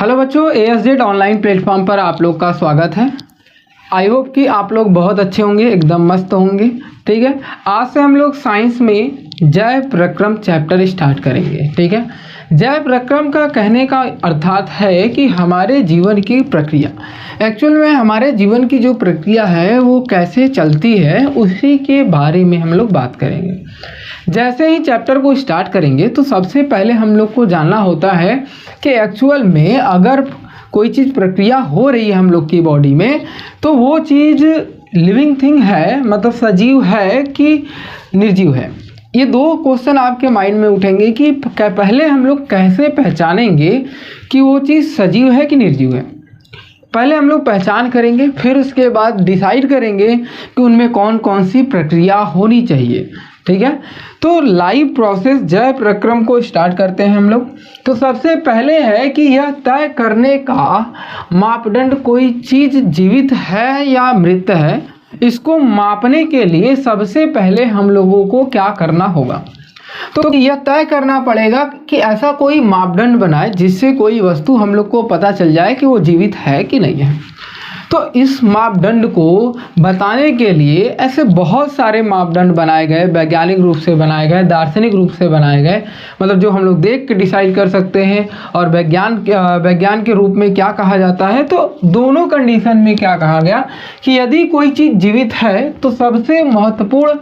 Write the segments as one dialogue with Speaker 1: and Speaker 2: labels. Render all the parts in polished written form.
Speaker 1: Hello बच्चों, ASJED online platform पर आप लोग का स्वागत है। आई होप कि आप लोग बहुत अच्छे होंगे, एकदम मस्त होंगे। ठीक है, आज से हम लोग साइंस में जय प्रक्रम चैप्टर स्टार्ट करेंगे। ठीक है, जय प्रक्रम का कहने का अर्थात है कि हमारे जीवन की प्रक्रिया, एक्चुअल में हमारे जीवन की जो प्रक्रिया है वो कैसे चलती है उसी के बारे में हम लोग बात करेंगे। जैसे ही चैप्टर को स्टार्ट करेंगे तो सबसे पहले हम लोग को जानना होता है कि एक्चुअल में अगर कोई चीज़ प्रक्रिया हो रही है हम लोग की बॉडी में तो वो चीज़ लिविंग थिंग है, मतलब सजीव है कि निर्जीव है। ये दो क्वेश्चन आपके माइंड में उठेंगे कि पहले हम लोग कैसे पहचानेंगे कि वो चीज़ सजीव है कि निर्जीव है। पहले हम लोग पहचान करेंगे, फिर उसके बाद डिसाइड करेंगे कि उनमें कौन कौन सी प्रक्रिया होनी चाहिए। ठीक है, तो लाइव प्रोसेस जय प्रक्रम को स्टार्ट करते हैं हम लोग। तो सबसे पहले है कि यह तय करने का मापदंड कोई चीज़ जीवित है या मृत है, इसको मापने के लिए सबसे पहले हम लोगों को क्या करना होगा। तो यह तय करना पड़ेगा कि ऐसा कोई मापदंड बनाए जिससे कोई वस्तु हम लोग को पता चल जाए कि वो जीवित है कि नहीं है। तो इस मापदंड को बताने के लिए ऐसे बहुत सारे मापदंड बनाए गए, वैज्ञानिक रूप से बनाए गए, दार्शनिक रूप से बनाए गए, मतलब जो हम लोग देख के डिसाइड कर सकते हैं। और विज्ञान के रूप में क्या कहा जाता है, तो दोनों कंडीशन में क्या कहा गया कि यदि कोई चीज़ जीवित है तो सबसे महत्वपूर्ण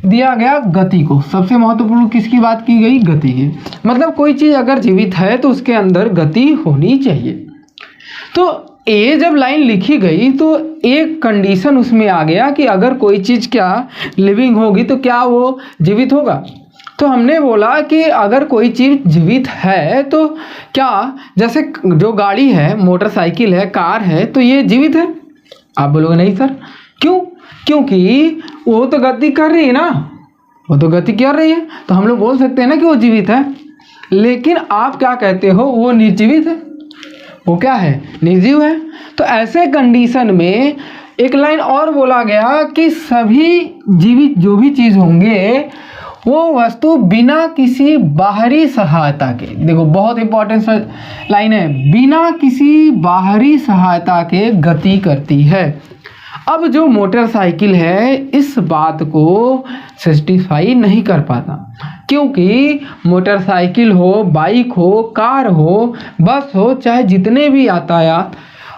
Speaker 1: दिया गया गति को। सबसे महत्वपूर्ण किसकी बात की गई? गति की। मतलब कोई चीज़ अगर जीवित है तो उसके अंदर गति होनी चाहिए। तो ये जब लाइन लिखी गई तो एक कंडीशन उसमें आ गया कि अगर कोई चीज़ क्या लिविंग होगी तो क्या वो जीवित होगा। तो हमने बोला कि अगर कोई चीज़ जीवित है तो क्या, जैसे जो गाड़ी है, मोटरसाइकिल है, कार है, तो ये जीवित है? आप बोलोगे नहीं सर, क्यों? क्योंकि वो तो गति कर रही है ना, वो तो गति कर रही है, तो हम लोग बोल सकते हैं ना कि वो जीवित है। लेकिन आप क्या कहते हो, वो निर्जीवित है, वो क्या है? निर्जीव है। तो ऐसे कंडीशन में एक लाइन और बोला गया कि सभी जीवित जो भी चीज़ होंगे वो वस्तु बिना किसी बाहरी सहायता के, देखो बहुत इंपॉर्टेंट लाइन है, बिना किसी बाहरी सहायता के गति करती है। अब जो मोटरसाइकिल है इस बात को सैटिस्फाई नहीं कर पाता, क्योंकि मोटरसाइकिल हो, बाइक हो, कार हो, बस हो, चाहे जितने भी यातायात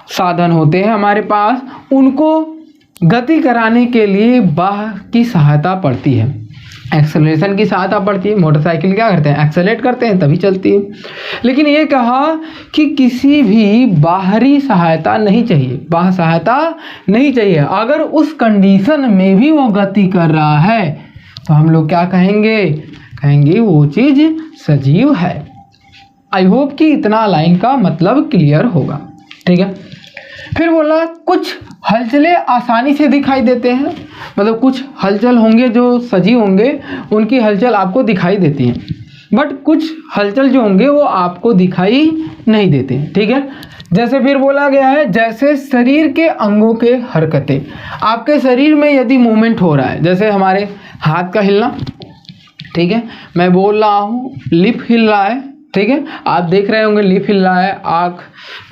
Speaker 1: साधन होते हैं हमारे पास, उनको गति कराने के लिए बाहर की सहायता पड़ती है, एक्सेलरेशन की सहायता पड़ती है। मोटरसाइकिल क्या करते हैं? एक्सेलरेट करते हैं तभी चलती है। लेकिन ये कहा कि किसी भी बाहरी सहायता नहीं चाहिए, बाह्य सहायता नहीं चाहिए। अगर उस कंडीशन में भी वो गति कर रहा है तो हम लोग क्या कहेंगे? कहेंगे वो चीज़ सजीव है। आई होप कि इतना लाइन का मतलब क्लियर होगा। ठीक है, फिर बोला कुछ हलचलें आसानी से दिखाई देते हैं, मतलब कुछ हलचल होंगे जो सजीव होंगे, उनकी हलचल आपको दिखाई देती हैं, बट कुछ हलचल जो होंगे वो आपको दिखाई नहीं देते। ठीक है, जैसे फिर बोला गया है जैसे शरीर के अंगों के हरकतें, आपके शरीर में यदि मूवमेंट हो रहा है, जैसे हमारे हाथ का हिलना, ठीक है, मैं बोल रहा हूँ, लिप हिल रहा है, ठीक है, आप देख रहे होंगे लिप हिल रहा है, आँख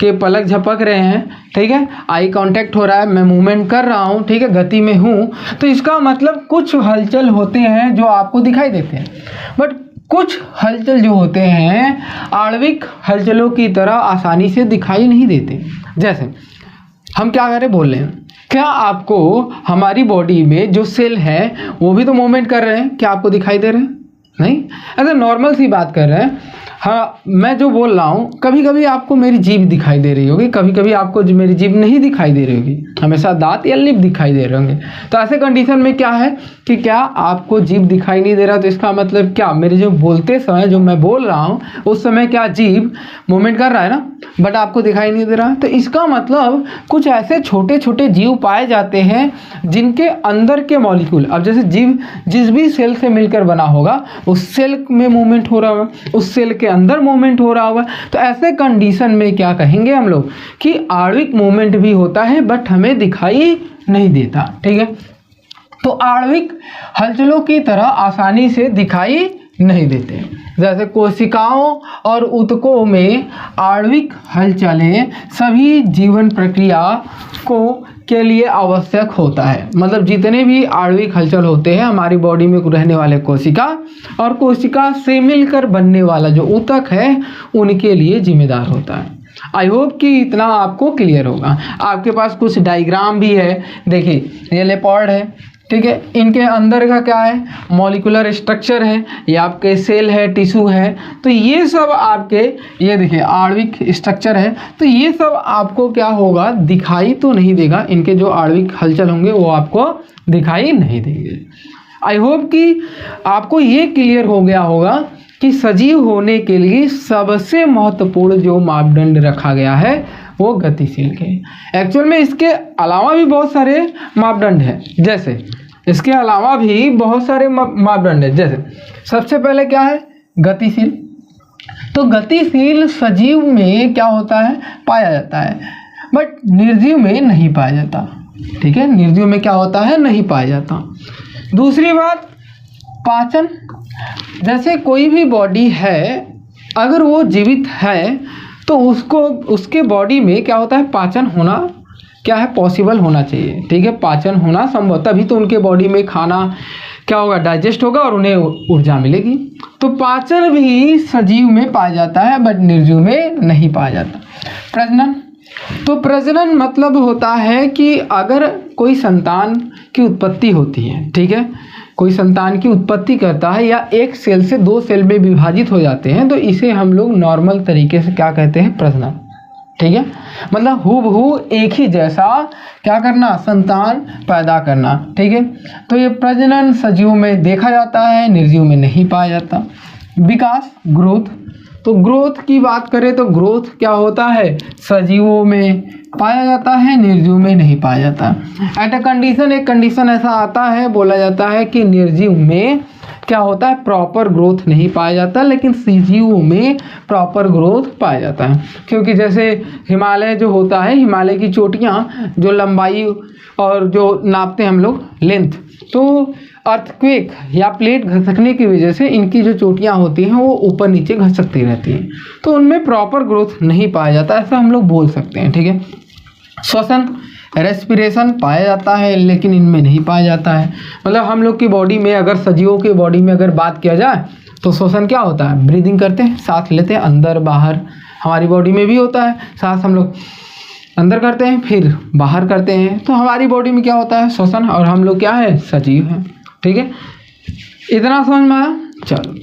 Speaker 1: के पलक झपक रहे हैं, ठीक है, आई कांटेक्ट हो रहा है, मैं मूवमेंट कर रहा हूँ, ठीक है, गति में हूँ। तो इसका मतलब कुछ हलचल होते हैं जो आपको दिखाई देते हैं, बट कुछ हलचल जो होते हैं आणविक हलचलों की तरह आसानी से दिखाई नहीं देते। जैसे हम क्या करें, बोल रहे हैं, क्या आपको हमारी बॉडी में जो सेल है वो भी तो मूवमेंट कर रहे हैं, क्या आपको दिखाई दे रहे हैं? नहीं, ऐसे नॉर्मल सी बात कर रहे हैं। हाँ, मैं जो बोल रहा हूँ, कभी कभी आपको मेरी जीभ दिखाई दे रही होगी, कभी कभी आपको मेरी जीभ नहीं दिखाई दे रही होगी, हमेशा दांत या लिप दिखाई दे रहे होंगे। तो ऐसे कंडीशन में क्या है कि क्या आपको जीभ दिखाई नहीं दे रहा, तो इसका मतलब क्या, मेरे जो बोलते समय जो मैं बोल रहा हूँ उस समय क्या जीभ मूवमेंट कर रहा है ना, बट आपको दिखाई नहीं दे रहा। तो इसका मतलब कुछ ऐसे छोटे छोटे जीव पाए जाते हैं जिनके अंदर के मॉलिक्यूल, अब जैसे जीव जिस भी सेल से मिलकर बना होगा उस सेल में मूवमेंट हो रहा होगा, उस सेल के अंदर मूवमेंट हो रहा होगा। तो ऐसे कंडीशन में क्या कहेंगे हम लोग कि आणविक मूवमेंट भी होता है बट हमें दिखाई नहीं देता। ठीक है, तो आणविक हलचलों की तरह आसानी से दिखाई नहीं देते। जैसे कोशिकाओं और ऊतकों में आणविक हलचलें सभी जीवन प्रक्रिया को के लिए आवश्यक होता है। मतलब जितने भी आणविक हलचल होते हैं हमारी बॉडी में रहने वाले कोशिका और कोशिका से मिलकर बनने वाला जो ऊतक है उनके लिए जिम्मेदार होता है। आई होप कि इतना आपको क्लियर होगा। आपके पास कुछ डायग्राम भी है, देखिए ये लेपर्ड है, ठीक है, इनके अंदर का क्या है, मॉलिक्यूलर स्ट्रक्चर है, ये आपके सेल है, टिश्यू है, तो ये सब आपके, ये देखिए आणविक स्ट्रक्चर है, तो ये सब आपको क्या होगा, दिखाई तो नहीं देगा, इनके जो आणविक हलचल होंगे वो आपको दिखाई नहीं देंगे। आई होप कि आपको ये क्लियर हो गया होगा कि सजीव होने के लिए सबसे महत्वपूर्ण जो मापदंड रखा गया है वो गतिशील के। एक्चुअल में इसके अलावा भी बहुत सारे मापदंड हैं, जैसे इसके अलावा भी बहुत सारे मापदंड हैं। जैसे सबसे पहले क्या है, गतिशील। तो गतिशील सजीव में क्या होता है, पाया जाता है, बट निर्जीव में नहीं पाया जाता। ठीक है, निर्जीव में क्या होता है, नहीं पाया जाता। दूसरी बात, पाचन। जैसे कोई भी बॉडी है अगर वो जीवित है तो उसको उसके बॉडी में क्या होता है, पाचन होना क्या है, पॉसिबल होना चाहिए। ठीक है, पाचन होना संभव, तभी तो उनके बॉडी में खाना क्या होगा, डाइजेस्ट होगा और उन्हें ऊर्जा मिलेगी। तो पाचन भी सजीव में पाया जाता है बट निर्जीव में नहीं पाया जाता। प्रजनन। तो प्रजनन मतलब होता है कि अगर कोई संतान की उत्पत्ति होती है, ठीक है, कोई संतान की उत्पत्ति करता है या एक सेल से दो सेल में विभाजित हो जाते हैं तो इसे हम लोग नॉर्मल तरीके से क्या कहते हैं, प्रजनन। ठीक है, मतलब हूबहू एक ही जैसा क्या करना, संतान पैदा करना। ठीक है, तो ये प्रजनन सजीव में देखा जाता है, निर्जीव में नहीं पाया जाता। विकास, ग्रोथ। तो ग्रोथ की बात करें तो ग्रोथ क्या होता है, सजीवों में पाया जाता है, निर्जीव में नहीं पाया जाता। एट अ कंडीशन, एक कंडीशन ऐसा आता है, बोला जाता है कि निर्जीव में क्या होता है, प्रॉपर ग्रोथ नहीं पाया जाता, लेकिन सजीवों में प्रॉपर ग्रोथ पाया जाता है। क्योंकि जैसे हिमालय जो होता है, हिमालय की चोटियाँ जो लंबाई और जो नापते हैं हम लोग लेंथ, तो अर्थक्वेक या प्लेट घसकने की वजह से इनकी जो चोटियाँ होती हैं वो ऊपर नीचे घसकती रहती हैं, तो उनमें प्रॉपर ग्रोथ नहीं पाया जाता, ऐसा हम लोग बोल सकते हैं। ठीक है, श्वसन, रेस्पिरेशन पाया जाता है लेकिन इनमें नहीं पाया जाता है। मतलब हम लोग की बॉडी में, अगर सजीवों की बॉडी में अगर बात किया जाए तो श्वसन क्या होता है, ब्रीदिंग करते हैं, सांस लेते हैं अंदर बाहर, हमारी बॉडी में भी होता है, सांस हम लोग अंदर करते हैं फिर बाहर करते हैं, तो हमारी बॉडी में क्या होता है, श्वसन, और हम लोग क्या है, सजीव हैं। ठीक है, इतना समझ में आया। चलो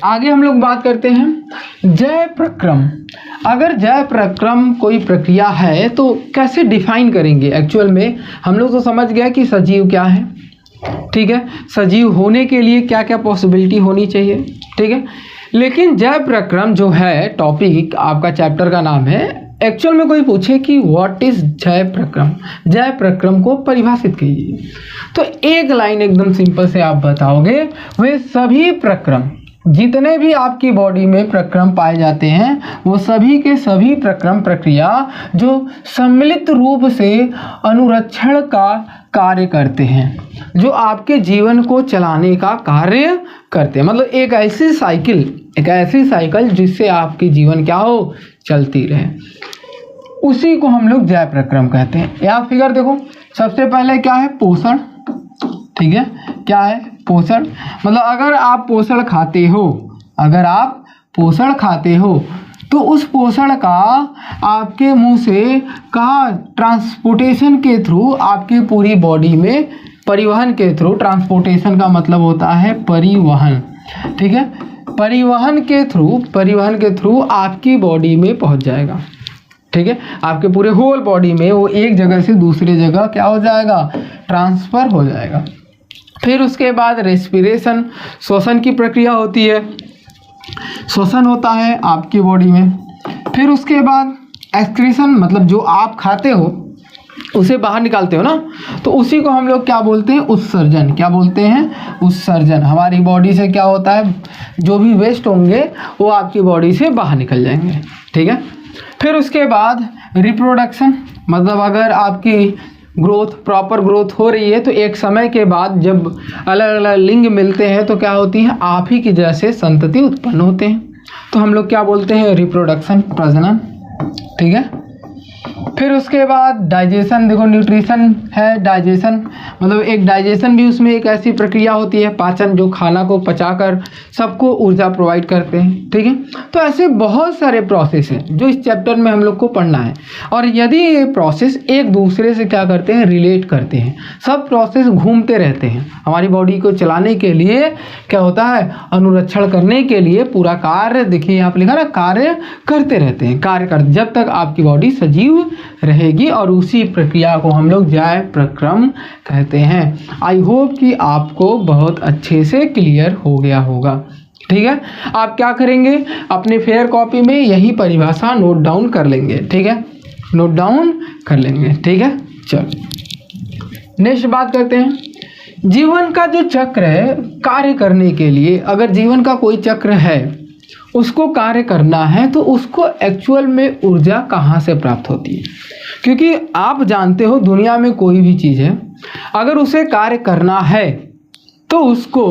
Speaker 1: आगे हम लोग बात करते हैं जय प्रक्रम। अगर जय प्रक्रम कोई प्रक्रिया है तो कैसे डिफाइन करेंगे। एक्चुअल में हम लोग तो समझ गया कि सजीव क्या है, ठीक है, सजीव होने के लिए क्या क्या पॉसिबिलिटी होनी चाहिए। ठीक है, लेकिन जय प्रक्रम जो है टॉपिक, आपका चैप्टर का नाम है, एक्चुअल में कोई पूछे कि व्हाट इज जय प्रक्रम, जय प्रक्रम को परिभाषित कीजिए, तो एक लाइन एकदम सिंपल से आप बताओगे, वे सभी प्रक्रम, जितने भी आपकी बॉडी में प्रक्रम पाए जाते हैं वो सभी के सभी प्रक्रम प्रक्रिया जो सम्मिलित रूप से अनुरक्षण का कार्य करते हैं, जो आपके जीवन को चलाने का कार्य करते हैं। मतलब एक ऐसी साइकिल जिससे आपकी जीवन क्या हो, चलती रहे, उसी को हम लोग जय प्रक्रम कहते हैं। या फिगर देखो, सबसे पहले क्या है, पोषण। ठीक है, क्या है, पोषण। मतलब अगर आप पोषण खाते हो तो उस पोषण का आपके मुंह से कहाँ, ट्रांसपोर्टेशन के थ्रू आपकी पूरी बॉडी में, परिवहन के थ्रू, ट्रांसपोर्टेशन का मतलब होता है परिवहन। ठीक है, परिवहन के थ्रू आपकी बॉडी में पहुंच जाएगा। ठीक है, आपके पूरे होल बॉडी में वो एक जगह से दूसरी जगह क्या हो जाएगा, ट्रांसफ़र हो जाएगा। फिर उसके बाद रेस्पिरेशन, श्वसन की प्रक्रिया होती है, श्वसन होता है आपकी बॉडी में। फिर उसके बाद एक्सक्रीशन, मतलब जो आप खाते हो उसे बाहर निकालते हो ना, तो उसी को हम लोग क्या बोलते हैं, उत्सर्जन। क्या बोलते हैं, उत्सर्जन। हमारी बॉडी से क्या होता है, जो भी वेस्ट होंगे वो आपकी बॉडी से बाहर निकल जाएंगे। ठीक है, फिर उसके बाद रिप्रोडक्शन, मतलब अगर आपकी ग्रोथ प्रॉपर ग्रोथ हो रही है तो एक समय के बाद जब अलग अलग लिंग मिलते हैं तो क्या होती है, आप ही की जैसे संतति उत्पन्न होते हैं। तो हम लोग क्या बोलते हैं, रिप्रोडक्शन, प्रजनन। ठीक है। फिर उसके बाद डाइजेशन, देखो न्यूट्रिशन है, डाइजेशन मतलब एक डाइजेशन भी उसमें एक ऐसी प्रक्रिया होती है, पाचन, जो खाना को पचाकर सबको ऊर्जा प्रोवाइड करते हैं। ठीक है। तो ऐसे बहुत सारे प्रोसेस हैं जो इस चैप्टर में हम लोग को पढ़ना है। और यदि ये प्रोसेस एक दूसरे से क्या करते हैं, रिलेट करते हैं, सब प्रोसेस घूमते रहते हैं। हमारी बॉडी को चलाने के लिए क्या होता है, अनुरक्षण करने के लिए पूरा कार्य, देखिए यहाँ पर लिखा ना, कार्य करते रहते हैं, कार्य कर जब तक आपकी बॉडी सजीव रहेगी। और उसी प्रक्रिया को हम लोग जय प्रक्रम कहते हैं। आई होप कि आपको बहुत अच्छे से क्लियर हो गया होगा। ठीक है। आप क्या करेंगे, अपने फेयर कॉपी में यही परिभाषा नोट डाउन कर लेंगे। ठीक है, नोट डाउन कर लेंगे। ठीक है। चलो नेक्स्ट बात करते हैं। जीवन का जो चक्र है, कार्य करने के लिए अगर जीवन का कोई चक्र है, उसको कार्य करना है तो उसको एक्चुअल में ऊर्जा कहाँ से प्राप्त होती है। क्योंकि आप जानते हो दुनिया में कोई भी चीज़ है, अगर उसे कार्य करना है तो उसको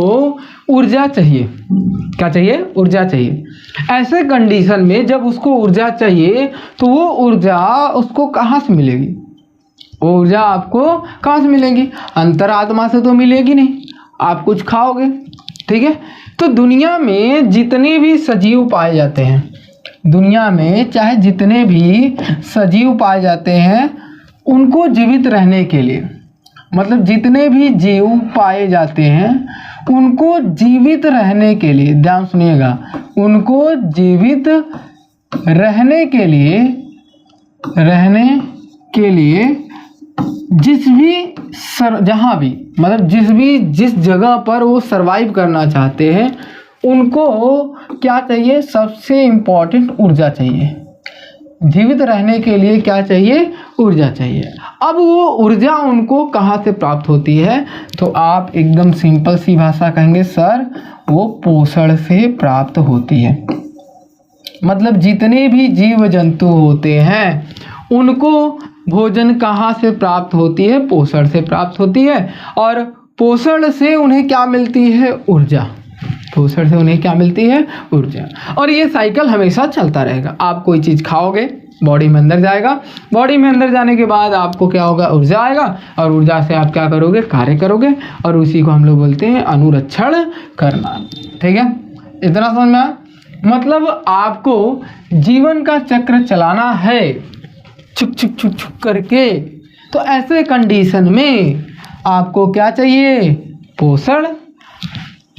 Speaker 1: ऊर्जा चाहिए। क्या चाहिए, ऊर्जा चाहिए। ऐसे कंडीशन में जब उसको ऊर्जा चाहिए तो वो ऊर्जा उसको कहाँ से मिलेगी, वो ऊर्जा आपको कहाँ से मिलेगी, अंतरात्मा से तो मिलेगी नहीं, आप कुछ खाओगे। ठीक है। तो दुनिया में जितने भी सजीव पाए जाते हैं, दुनिया में चाहे जितने भी सजीव पाए जाते हैं, उनको जीवित रहने के लिए, मतलब जितने भी जीव पाए जाते हैं उनको जीवित रहने के लिए, ध्यान सुनिएगा, उनको जीवित रहने के लिए जिस जगह पर वो सरवाइव करना चाहते हैं, उनको क्या चाहिए, सबसे इम्पोर्टेंट ऊर्जा चाहिए। जीवित रहने के लिए क्या चाहिए, ऊर्जा चाहिए। अब वो ऊर्जा उनको कहाँ से प्राप्त होती है, तो आप एकदम सिंपल सी भाषा कहेंगे, सर वो पोषण से प्राप्त होती है। मतलब जितने भी जीव जंतु होते हैं उनको भोजन कहाँ से प्राप्त होती है, पोषण से प्राप्त होती है। और पोषण से उन्हें क्या मिलती है, ऊर्जा। पोषण से उन्हें क्या मिलती है, ऊर्जा। और ये साइकिल हमेशा चलता रहेगा। आप कोई चीज़ खाओगे, बॉडी में अंदर जाएगा, बॉडी में अंदर जाने के बाद आपको क्या होगा, ऊर्जा आएगा, और ऊर्जा से आप क्या करोगे, कार्य करोगे, और उसी को हम लोग बोलते हैं अनुरक्षण करना। ठीक है, इतना समझ में आया। मतलब आपको जीवन का चक्र चलाना है छुक छुक छुक छुक करके, तो ऐसे कंडीशन में आपको क्या चाहिए, पोषण।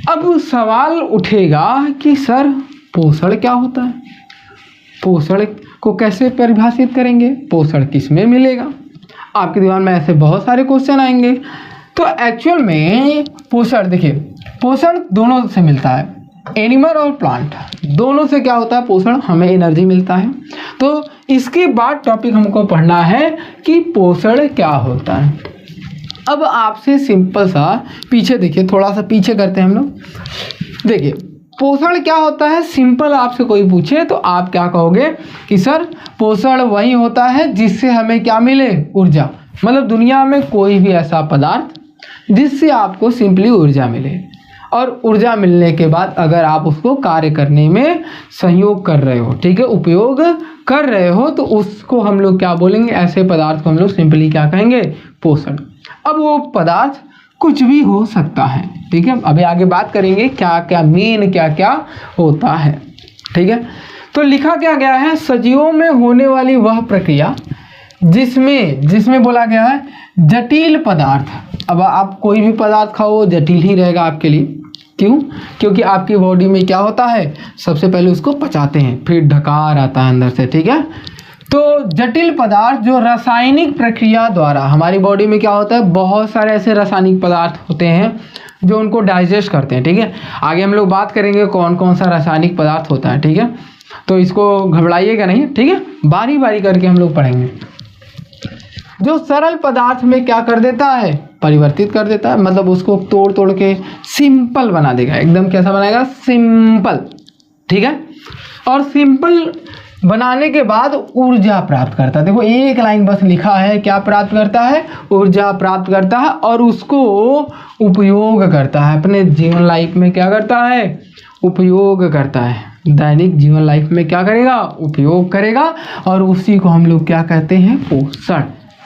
Speaker 1: अब सवाल उठेगा कि सर पोषण क्या होता है, पोषण को कैसे परिभाषित करेंगे, पोषण किस में मिलेगा। आपके दिमाग में ऐसे बहुत सारे क्वेश्चन आएंगे। तो एक्चुअल में पोषण, देखिए पोषण दोनों से मिलता है, एनिमल और प्लांट दोनों से क्या होता है, पोषण, हमें एनर्जी मिलता है। तो इसके बाद टॉपिक हमको पढ़ना है कि पोषण क्या होता है। अब आपसे सिंपल सा पीछे देखिए, थोड़ा सा पीछे करते हैं हम लोग। देखिए पोषण क्या होता है, सिंपल आपसे कोई पूछे तो आप क्या कहोगे कि सर पोषण वही होता है जिससे हमें क्या मिले, ऊर्जा। मतलब दुनिया में कोई भी ऐसा पदार्थ जिससे आपको सिंपली ऊर्जा मिले, और ऊर्जा मिलने के बाद अगर आप उसको कार्य करने में सहयोग कर रहे हो, ठीक है, उपयोग कर रहे हो, तो उसको हम लोग क्या बोलेंगे, ऐसे पदार्थ को हम लोग सिंपली क्या कहेंगे, पोषण। अब वो पदार्थ कुछ भी हो सकता है। ठीक है, अभी आगे बात करेंगे क्या क्या मेन क्या क्या होता है। ठीक है, तो लिखा क्या गया है, सजीवों में होने वाली वह प्रक्रिया जिसमें बोला गया है जटिल पदार्थ। अब आप कोई भी पदार्थ खाओ जटिल ही रहेगा आपके लिए। क्यों? क्योंकि आपकी बॉडी में क्या होता है, सबसे पहले उसको पचाते हैं, फिर ढकार आता है अंदर से। ठीक है, तो जटिल पदार्थ जो रासायनिक प्रक्रिया द्वारा हमारी बॉडी में क्या होता है, बहुत सारे ऐसे रासायनिक पदार्थ होते हैं जो उनको डाइजेस्ट करते हैं। ठीक है, आगे हम लोग बात करेंगे कौन कौन सा रासायनिक पदार्थ होता है। ठीक है, तो इसको घबराइएगा नहीं। ठीक है, बारी बारी करके हम लोग पढ़ेंगे। जो सरल पदार्थ में क्या कर देता है, परिवर्तित कर देता है, मतलब उसको तोड़ तोड़ के सिंपल बना देगा। एकदम कैसा बनाएगा, सिंपल। ठीक है, और सिंपल बनाने के बाद ऊर्जा प्राप्त करता है। देखो एक लाइन बस लिखा है, क्या प्राप्त करता है? ऊर्जा प्राप्त करता है और उसको उपयोग करता है अपने जीवन लाइफ में। क्या करता है? उपयोग करता है। दैनिक जीवन लाइफ में क्या करेगा? उपयोग करेगा। और उसी को हम लोग क्या कहते हैं? पोषण।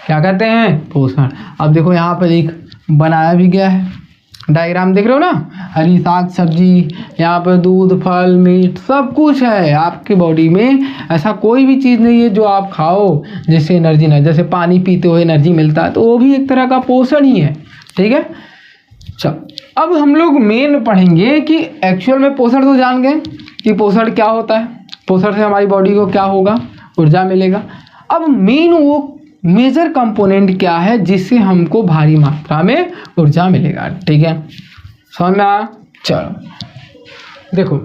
Speaker 1: क्या कहते हैं? पोषण। अब देखो यहाँ पर एक बनाया भी गया है, डायग्राम देख रहे हो ना, हरी साग सब्जी, यहाँ पर दूध फल मीट सब कुछ है आपकी बॉडी में। ऐसा कोई भी चीज़ नहीं है जो आप खाओ जिससे एनर्जी ना, जैसे पानी पीते हो एनर्जी मिलता है, तो वो भी एक तरह का पोषण ही है। ठीक है, चल अब हम लोग मेन पढ़ेंगे कि एक्चुअल में पोषण तो जान गए कि पोषण क्या होता है, पोषण से हमारी बॉडी को क्या होगा? ऊर्जा मिलेगा। अब मेन वो मेजर कंपोनेंट क्या है जिससे हमको भारी मात्रा में ऊर्जा मिलेगा। ठीक है, समझ में आया? चलो देखो,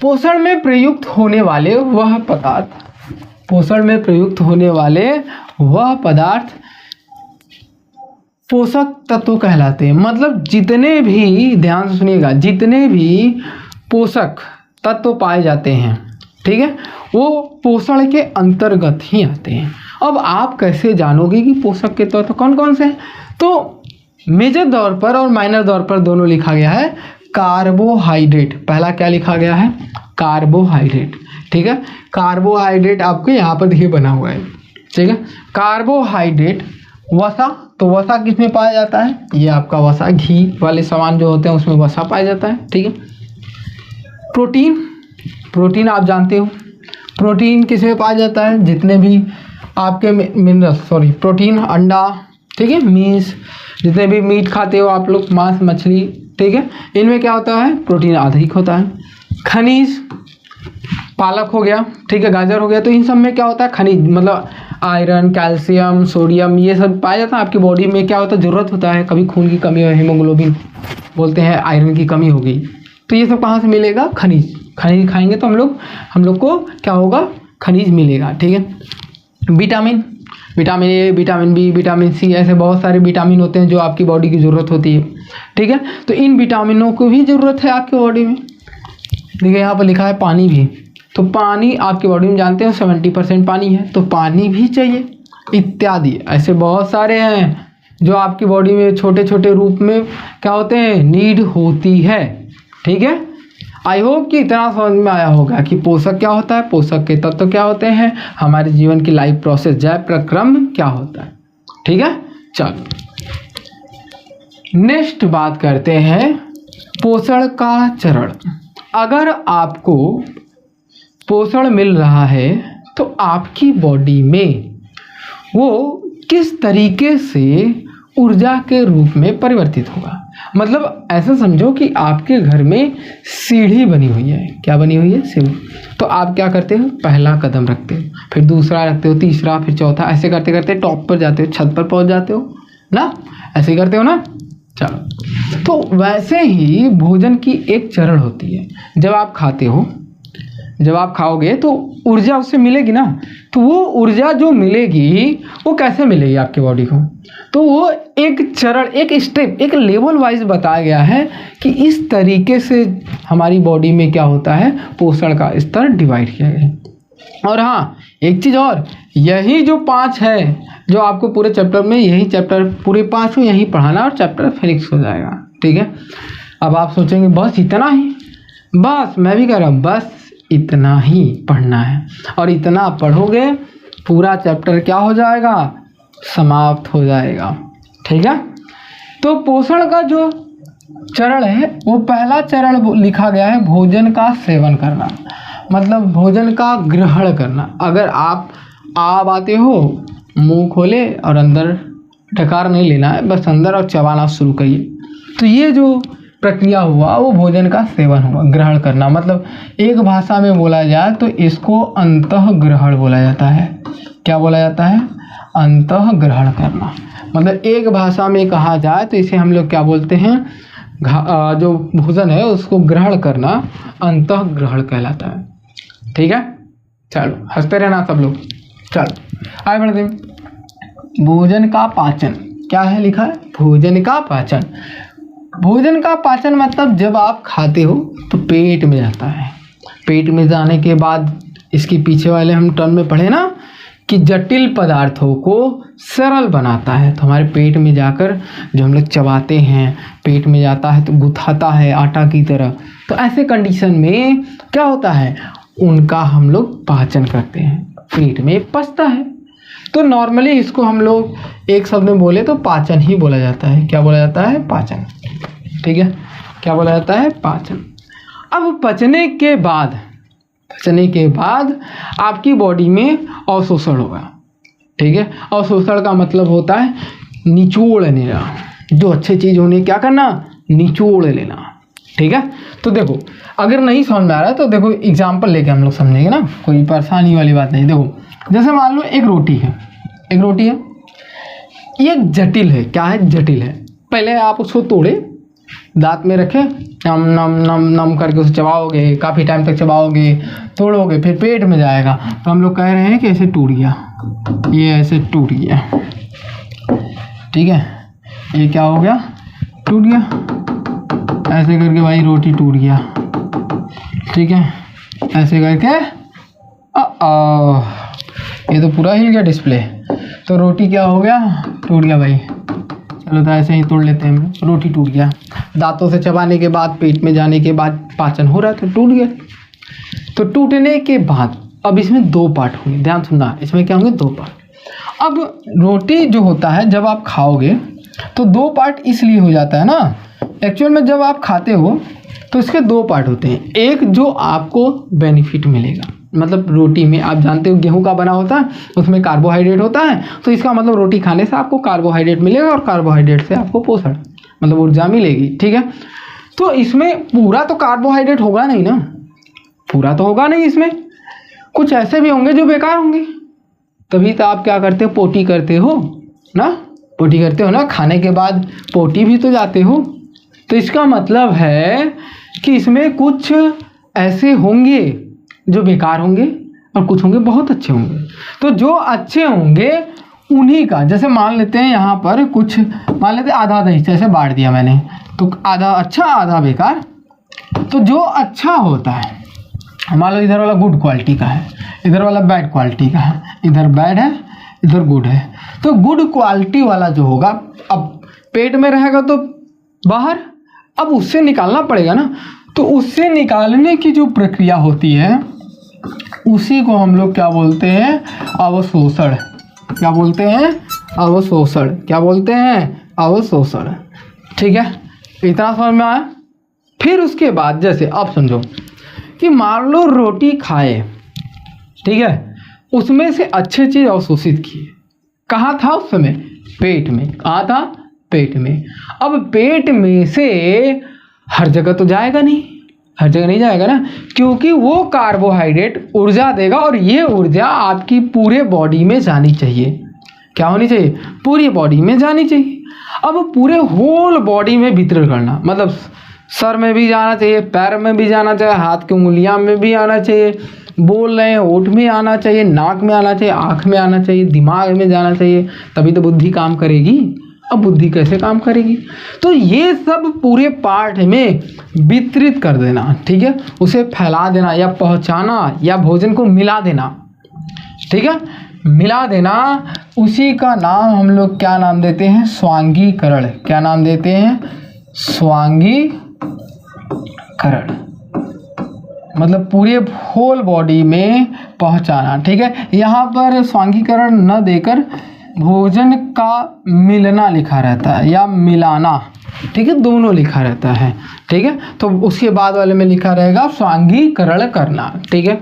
Speaker 1: पोषण में प्रयुक्त होने वाले वह पदार्थ, पोषण में प्रयुक्त होने वाले वह पदार्थ पोषक तत्व कहलाते हैं। मतलब जितने भी, ध्यान से सुनिएगा, जितने भी पोषक तत्व पाए जाते हैं, ठीक है, वो पोषण के अंतर्गत ही आते हैं। अब आप कैसे जानोगे कि पोषक के तत्व कौन कौन से हैं? तो मेजर तौर पर और माइनर तौर पर दोनों लिखा गया है। कार्बोहाइड्रेट, पहला क्या लिखा गया है? कार्बोहाइड्रेट। ठीक है, कार्बोहाइड्रेट आपके यहाँ पर देखिए बना हुआ है। ठीक है, कार्बोहाइड्रेट। वसा, तो वसा किस में पाया जाता है? ये आपका वसा, घी वाले सामान जो होते हैं उसमें वसा पाया जाता है। ठीक है, प्रोटीन, प्रोटीन आप जानते हो, प्रोटीन किस में पाया जाता है? जितने भी आपके मिनरल्स, सॉरी प्रोटीन, अंडा, ठीक है, मीट, जितने भी मीट खाते हो आप लोग, मांस मछली, ठीक है, इनमें क्या होता है? प्रोटीन अधिक होता है। खनिज, पालक हो गया, ठीक है, गाजर हो गया, तो इन सब में क्या होता है? खनिज, मतलब आयरन, कैल्शियम, सोडियम, ये सब पाया जाता है। आपकी बॉडी में क्या होता है? ज़रूरत होता है, कभी खून की कमी हो, हीमोग्लोबिन बोलते हैं, आयरन की कमी हो गई, तो ये सब कहाँ से मिलेगा? खनिज। खनिज खाएंगे तो हम लोग को क्या होगा? खनिज मिलेगा। ठीक है, vitamin, vitamin A, vitamin B, vitamin C, ऐसे बहुत सारे विटामिन होते हैं जो आपकी बॉडी की ज़रूरत होती है। ठीक है, तो इन विटामिनों को भी ज़रूरत है आपकी बॉडी में। देखिए यहाँ पर लिखा है पानी भी, तो पानी आपकी बॉडी में जानते हैं 70% पानी है, तो पानी भी चाहिए, इत्यादि ऐसे बहुत सारे हैं जो आपकी बॉडी में छोटे छोटे रूप में क्या होते हैं? नीड होती है। ठीक है, आई होप कि इतना समझ में आया होगा कि पोषक क्या होता है, पोषक के तत्व क्या होते हैं, हमारे जीवन की लाइफ प्रोसेस, जय प्रक्रम क्या होता है। ठीक है, चलो नेक्स्ट बात करते हैं पोषण का चरण। अगर आपको पोषण मिल रहा है तो आपकी बॉडी में वो किस तरीके से ऊर्जा के रूप में परिवर्तित होगा। मतलब ऐसा समझो कि आपके घर में सीढ़ी बनी हुई है। क्या बनी हुई है? सीढ़ी। तो आप क्या करते हो? पहला कदम रखते हो, फिर दूसरा रखते हो, तीसरा, फिर चौथा, ऐसे करते करते टॉप पर जाते हो, छत पर पहुंच जाते हो ना, ऐसे करते हो ना। चलो, तो वैसे ही भोजन की एक चरण होती है। जब आप खाते हो, जब आप खाओगे तो ऊर्जा उससे मिलेगी ना, तो वो ऊर्जा जो मिलेगी वो कैसे मिलेगी आपकी बॉडी को? तो वो एक चरण, एक स्टेप, एक लेवल वाइज बताया गया है कि इस तरीके से हमारी बॉडी में क्या होता है, पोषण का स्तर डिवाइड किया गया है। और हाँ, एक चीज़ और, यही जो 5 है जो आपको पूरे चैप्टर में, यही चैप्टर पूरे 5 को यहीं पढ़ाना और चैप्टर फिनिक्स हो जाएगा। ठीक है, अब आप सोचेंगे बस इतना ही? बस मैं भी कह रहा हूँ, बस इतना ही पढ़ना है, और इतना पढ़ोगे पूरा चैप्टर क्या हो जाएगा? समाप्त हो जाएगा। ठीक है, तो पोषण का जो चरण है वो पहला चरण लिखा गया है भोजन का सेवन करना, मतलब भोजन का ग्रहण करना। अगर आप आते हो, मुंह खोले और अंदर डकार नहीं लेना है, बस अंदर और चबाना शुरू करिए, तो ये जो प्रक्रिया हुआ वो भोजन का सेवन हुआ। ग्रहण करना मतलब एक भाषा में बोला जाए तो इसको अंतःग्रहण बोला जाता है। क्या बोला जाता है? अंतःग्रहण करना। मतलब एक भाषा में कहा जाए तो इसे हम लोग क्या बोलते हैं? जो भोजन है उसको ग्रहण करना अंतःग्रहण कहलाता है। ठीक है, चलो हंसते रहना सब लोग। चलो आगे बढ़ते हैं। भोजन का पाचन क्या है? लिखा है भोजन का पाचन। भोजन का पाचन मतलब जब आप खाते हो तो पेट में जाता है, पेट में जाने के बाद इसके पीछे वाले हम टर्म में पढ़े ना कि जटिल पदार्थों को सरल बनाता है। तो हमारे पेट में जाकर जो हम लोग चबाते हैं, पेट में जाता है तो गुथाता है आटा की तरह। तो ऐसे कंडीशन में क्या होता है, उनका हम लोग पाचन करते हैं, पेट में पचता है। तो नॉर्मली इसको हम लोग एक शब्द में बोले तो पाचन ही बोला जाता है। क्या बोला जाता है? पाचन। ठीक है, क्या बोला जाता है? पाचन। अब पचने के बाद आपकी बॉडी में अवशोषण होगा। ठीक है, अवशोषण का मतलब होता है निचोड़ लेना। जो अच्छी चीज़ होने क्या करना? निचोड़ लेना। ठीक है, तो देखो अगर नहीं समझ में आ रहा है तो देखो एग्जाम्पल लेके हम लोग समझेंगे ना, कोई परेशानी वाली बात नहीं। देखो जैसे मान लो एक रोटी है, ये जटिल है। क्या है? जटिल है। पहले आप उसको तोड़े, दांत में रखे, नम नम नम नम करके उसे चबाओगे, काफ़ी टाइम तक चबाओगे, तोड़ोगे, फिर पेट में जाएगा। तो हम लोग कह रहे हैं कि ऐसे टूट गया, ये ऐसे टूट गया। ठीक है, ये क्या हो गया? टूट गया। ऐसे करके भाई रोटी टूट गया। ठीक है, ऐसे करके ये तो पूरा हिल गया डिस्प्ले। तो रोटी क्या हो गया? टूट गया भाई। चलो तो ऐसे ही तोड़ लेते हैं हम, रोटी टूट गया। दांतों से चबाने के बाद, पेट में जाने के बाद पाचन हो रहा था, टूट गया। तो टूटने के बाद अब इसमें दो पार्ट होंगे, ध्यान सुनना, इसमें क्या होंगे? दो पार्ट। अब रोटी जो होता है जब आप खाओगे तो दो पार्ट इसलिए हो जाता है ना, एक्चुअल में जब आप खाते हो तो इसके दो पार्ट होते हैं। एक जो आपको बेनिफिट मिलेगा, मतलब रोटी में आप जानते हो गेहूं का बना होता है, उसमें कार्बोहाइड्रेट होता है। तो इसका मतलब रोटी खाने से आपको कार्बोहाइड्रेट मिलेगा और कार्बोहाइड्रेट से आपको पोषण मतलब ऊर्जा मिलेगी। ठीक है, तो इसमें पूरा तो कार्बोहाइड्रेट होगा नहीं ना, पूरा तो होगा नहीं, इसमें कुछ ऐसे भी होंगे जो बेकार होंगे। तभी तो आप क्या करते हो? पोटी करते हो ना, पोटी करते हो ना, खाने के बाद पोटी भी तो जाते हो। तो इसका मतलब है कि इसमें कुछ ऐसे होंगे जो बेकार होंगे और कुछ होंगे बहुत अच्छे होंगे। तो जो अच्छे होंगे उन्हीं का, जैसे मान लेते हैं यहाँ पर कुछ, मान लेते हैं आधा दही जैसे बांट दिया मैंने, तो आधा अच्छा आधा बेकार। तो जो अच्छा होता है, मान लो इधर वाला गुड क्वालिटी का है, इधर वाला बैड क्वालिटी का है, इधर बैड है इधर गुड है। तो गुड क्वालिटी वाला जो होगा अब पेट में रहेगा तो बाहर, अब उससे निकालना पड़ेगा ना। तो उससे निकालने की जो प्रक्रिया होती है उसी को हम लोग क्या बोलते हैं? अवशोषण। क्या बोलते हैं? अवशोषण। क्या बोलते हैं? अवशोषण। ठीक है, इतना समझ में आया। फिर उसके बाद जैसे अब समझो कि मान लो रोटी खाए, ठीक है, उसमें से अच्छी चीज़ अवशोषित की, कहाँ था उस समय? पेट में। कहाँ था? पेट में। अब पेट में से हर जगह तो जाएगा नहीं, हर जगह नहीं जाएगा ना, क्योंकि वो कार्बोहाइड्रेट ऊर्जा देगा और ये ऊर्जा आपकी पूरे बॉडी में जानी चाहिए। क्या होनी चाहिए? पूरी बॉडी में जानी चाहिए। अब पूरे होल बॉडी में वितरण करना, मतलब सर में भी जाना चाहिए, पैर में भी जाना चाहिए, हाथ की उंगलियां में भी आना चाहिए, बोल रहे हैं होठ में आना चाहिए, नाक में आना चाहिए, आँख में आना चाहिए, दिमाग में जाना चाहिए, तभी तो बुद्धि काम करेगी। अब बुद्धि कैसे काम करेगी? तो ये सब पूरे पार्ट में वितरित कर देना। ठीक है, उसे फैला देना या पहुंचाना या भोजन को मिला देना। ठीक है, मिला देना, उसी का नाम हम लोग क्या नाम देते हैं? स्वांगीकरण। क्या नाम देते हैं? स्वांगीकरण। मतलब पूरे होल बॉडी में पहुंचाना। ठीक है, यहाँ पर स्वांगीकरण न देकर भोजन का मिलना लिखा रहता है या मिलाना। ठीक है, दोनों लिखा रहता है। ठीक है, तो उसके बाद वाले में लिखा रहेगा स्वांगीकरण करना। ठीक है,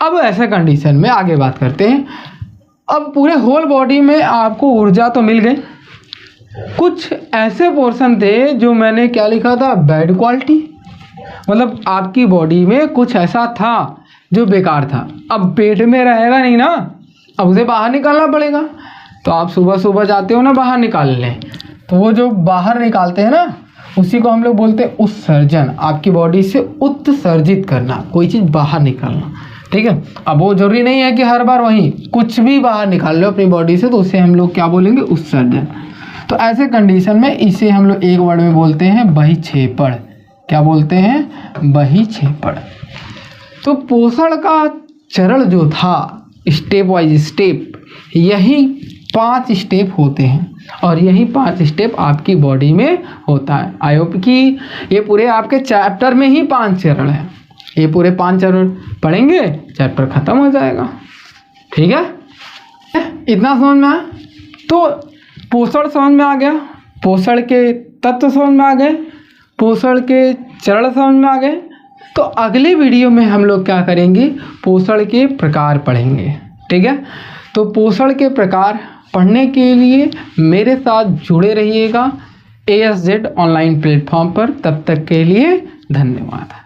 Speaker 1: अब ऐसे कंडीशन में आगे बात करते हैं। अब पूरे होल बॉडी में आपको ऊर्जा तो मिल गई, कुछ ऐसे पोर्शन थे जो मैंने क्या लिखा था? Bad quality. मतलब आपकी बॉडी में कुछ ऐसा था जो बेकार था। अब पेट में रहेगा नहीं ना, अब उसे बाहर निकालना पड़ेगा। तो आप सुबह सुबह जाते हो ना बाहर निकालने, तो वो जो बाहर निकालते हैं ना, उसी को हम लोग बोलते हैं उत्सर्जन। आपकी बॉडी से उत्सर्जित करना, कोई चीज़ बाहर निकालना। ठीक है, अब वो जरूरी नहीं है कि हर बार वही कुछ भी बाहर निकाल लो अपनी बॉडी से, तो उसे हम लोग क्या बोलेंगे? उत्सर्जन। तो ऐसे कंडीशन में इसे हम लोग एक वर्ड में बोलते हैं बहिक्षेपण। क्या बोलते हैं? बहिक्षेपण। तो पोषण का चरण जो था, स्टेप वाइज स्टेप, यही 5 स्टेप होते हैं और यही 5 स्टेप आपकी बॉडी में होता है। आई होप कि ये पूरे आपके चैप्टर में ही 5 चरण हैं। ये पूरे 5 चरण पढ़ेंगे, चैप्टर खत्म हो जाएगा। ठीक है, इतना समझ में आया? तो पोषण समझ में आ गया, पोषण के तत्व समझ में आ गए, पोषण के चरण समझ में आ गए। तो अगले वीडियो में हम लोग क्या करेंगे, पोषण के प्रकार पढ़ेंगे। ठीक है, तो पोषण के प्रकार पढ़ने के लिए मेरे साथ जुड़े रहिएगा ASZ ऑनलाइन प्लेटफॉर्म पर। तब तक के लिए धन्यवाद।